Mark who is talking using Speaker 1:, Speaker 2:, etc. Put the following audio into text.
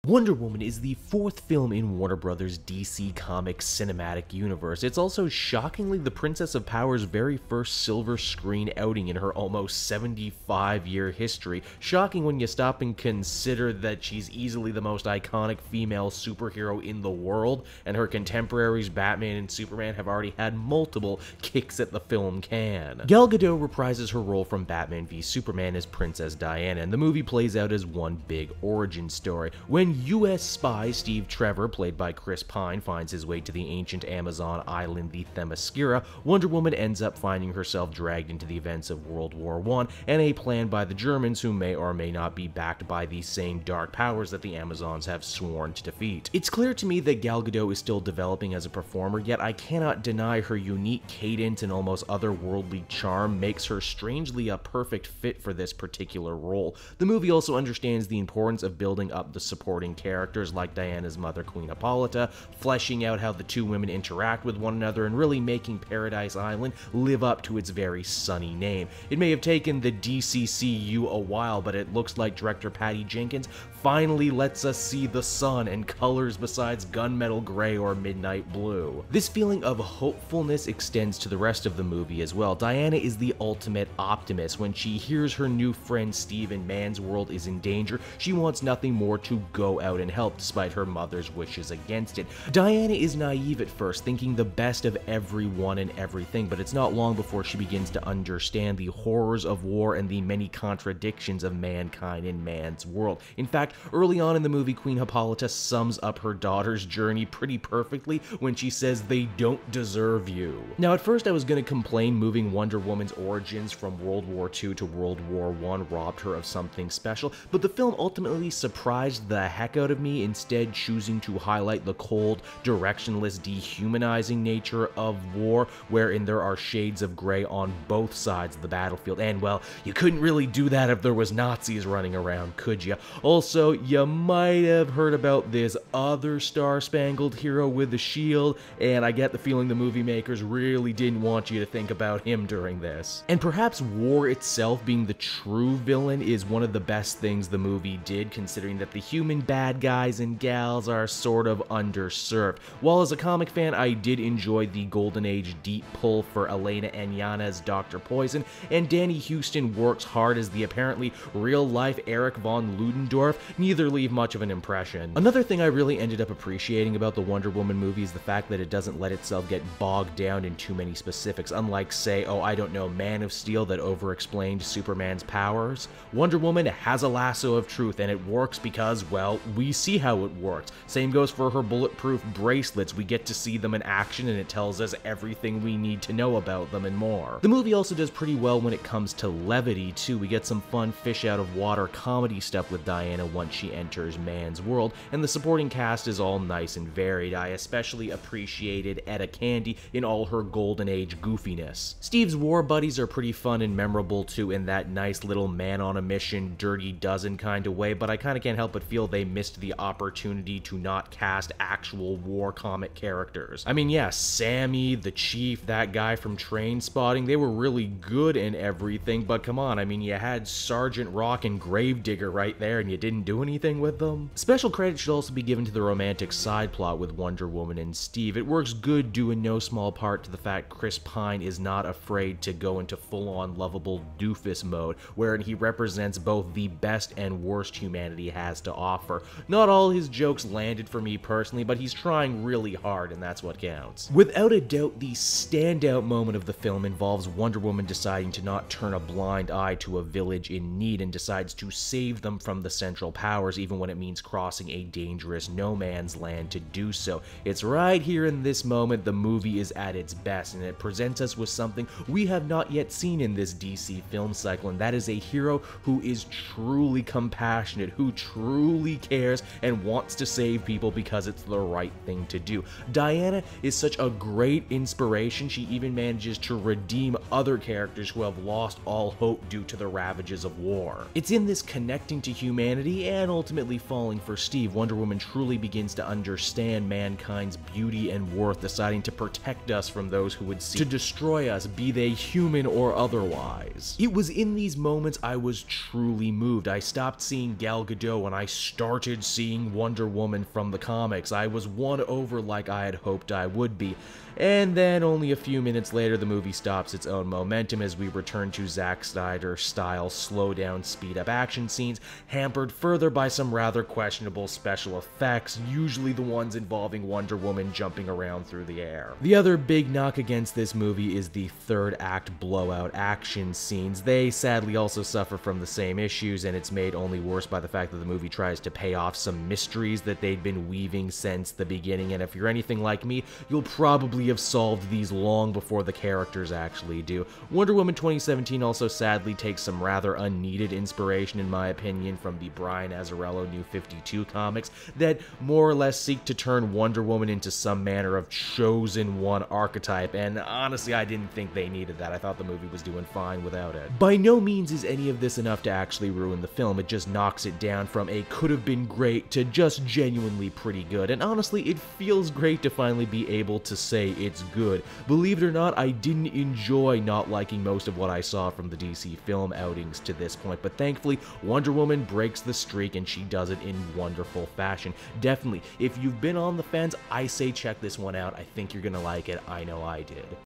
Speaker 1: Wonder Woman is the fourth film in Warner Bros. DC Comics cinematic universe. It's also shockingly the Princess of Power's very first silver screen outing in her almost 75-year history. Shocking when you stop and consider that she's easily the most iconic female superhero in the world, and her contemporaries Batman and Superman have already had multiple kicks at the film can. Gal Gadot reprises her role from Batman v Superman as Princess Diana, and the movie plays out as one big origin story. When U.S. spy Steve Trevor, played by Chris Pine, finds his way to the ancient Amazon island, the Themyscira, Wonder Woman ends up finding herself dragged into the events of World War I and a plan by the Germans who may or may not be backed by the same dark powers that the Amazons have sworn to defeat. It's clear to me that Gal Gadot is still developing as a performer, yet I cannot deny her unique cadence and almost otherworldly charm makes her strangely a perfect fit for this particular role. The movie also understands the importance of building up the supporting characters like Diana's mother, Queen Hippolyta, fleshing out how the two women interact with one another, and really making Paradise Island live up to its very sunny name. It may have taken the DCCU a while, but it looks like director Patty Jenkins finally lets us see the sun and colors besides gunmetal gray or midnight blue. This feeling of hopefulness extends to the rest of the movie as well. Diana is the ultimate optimist. When she hears her new friend Steve in Man's World is in danger, she wants nothing more to go out and help despite her mother's wishes against it. Diana is naive at first, thinking the best of everyone and everything, but it's not long before she begins to understand the horrors of war and the many contradictions of mankind in man's world. In fact, early on in the movie, Queen Hippolyta sums up her daughter's journey pretty perfectly when she says they don't deserve you. Now, at first I was going to complain moving Wonder Woman's origins from World War II to World War I robbed her of something special, but the film ultimately surprised the heck out of me, instead choosing to highlight the cold, directionless, dehumanizing nature of war, wherein there are shades of gray on both sides of the battlefield. And well, you couldn't really do that if there was Nazis running around, could you? Also, you might have heard about this other star-spangled hero with a shield, and I get the feeling the movie makers really didn't want you to think about him during this. And perhaps war itself being the true villain is one of the best things the movie did, considering that the human bad guys and gals are sort of underserved. While as a comic fan, I did enjoy the Golden Age deep pull for Elena Enyana's Dr. Poison, and Danny Huston works hard as the apparently real-life Eric von Ludendorff, neither leave much of an impression. Another thing I really ended up appreciating about the Wonder Woman movie is the fact that it doesn't let itself get bogged down in too many specifics, unlike, say, Man of Steel that over-explained Superman's powers. Wonder Woman has a lasso of truth, and it works because, well, we see how it works. Same goes for her bulletproof bracelets. We get to see them in action, and it tells us everything we need to know about them and more. The movie also does pretty well when it comes to levity, too. We get some fun fish-out-of-water comedy stuff with Diana once she enters Man's World, and the supporting cast is all nice and varied. I especially appreciated Etta Candy in all her Golden Age goofiness. Steve's war buddies are pretty fun and memorable, too, in that nice little man-on-a-mission, Dirty Dozen kind of way, but I kinda can't help but feel they missed the opportunity to not cast actual war comic characters. I mean, yeah, Sammy, the Chief, that guy from Trainspotting, they were really good in everything, but come on, I mean, you had Sergeant Rock and Gravedigger right there, and you didn't do anything with them? Special credit should also be given to the romantic side plot with Wonder Woman and Steve. It works good due in no small part to the fact Chris Pine is not afraid to go into full-on lovable doofus mode, wherein he represents both the best and worst humanity has to offer. Not all his jokes landed for me personally, but he's trying really hard, and that's what counts. Without a doubt, the standout moment of the film involves Wonder Woman deciding to not turn a blind eye to a village in need and decides to save them from the Central Powers, even when it means crossing a dangerous no man's land to do so. It's right here in this moment the movie is at its best, and it presents us with something we have not yet seen in this DC film cycle, and that is a hero who is truly compassionate, who truly cares and wants to save people because it's the right thing to do. Diana is such a great inspiration. She even manages to redeem other characters who have lost all hope due to the ravages of war. It's in this connecting to humanity Barry and ultimately falling for Steve, Wonder Woman truly begins to understand mankind's beauty and worth, deciding to protect us from those who would seek to destroy us, be they human or otherwise. It was in these moments I was truly moved. I stopped seeing Gal Gadot and I started seeing Wonder Woman from the comics. I was won over like I had hoped I would be. And then only a few minutes later, the movie stops its own momentum as we return to Zack Snyder-style slow-down, speed-up action scenes, hampered further by some rather questionable special effects, usually the ones involving Wonder Woman jumping around through the air. The other big knock against this movie is the third act blowout action scenes. They sadly also suffer from the same issues, and it's made only worse by the fact that the movie tries to pay off some mysteries that they'd been weaving since the beginning, and if you're anything like me, you'll probably have solved these long before the characters actually do. Wonder Woman 2017 also sadly takes some rather unneeded inspiration, in my opinion, from the Brian Azzarello New 52 comics that more or less seek to turn Wonder Woman into some manner of chosen one archetype, and honestly, I didn't think they needed that. I thought the movie was doing fine without it. By no means is any of this enough to actually ruin the film. It just knocks it down from a could have been great to just genuinely pretty good, and honestly, it feels great to finally be able to say it's good. Believe it or not, I didn't enjoy not liking most of what I saw from the DC film outings to this point, but thankfully, Wonder Woman breaks the streak and she does it in wonderful fashion. Definitely, if you've been on the fence, I say check this one out. I think you're gonna like it. I know I did.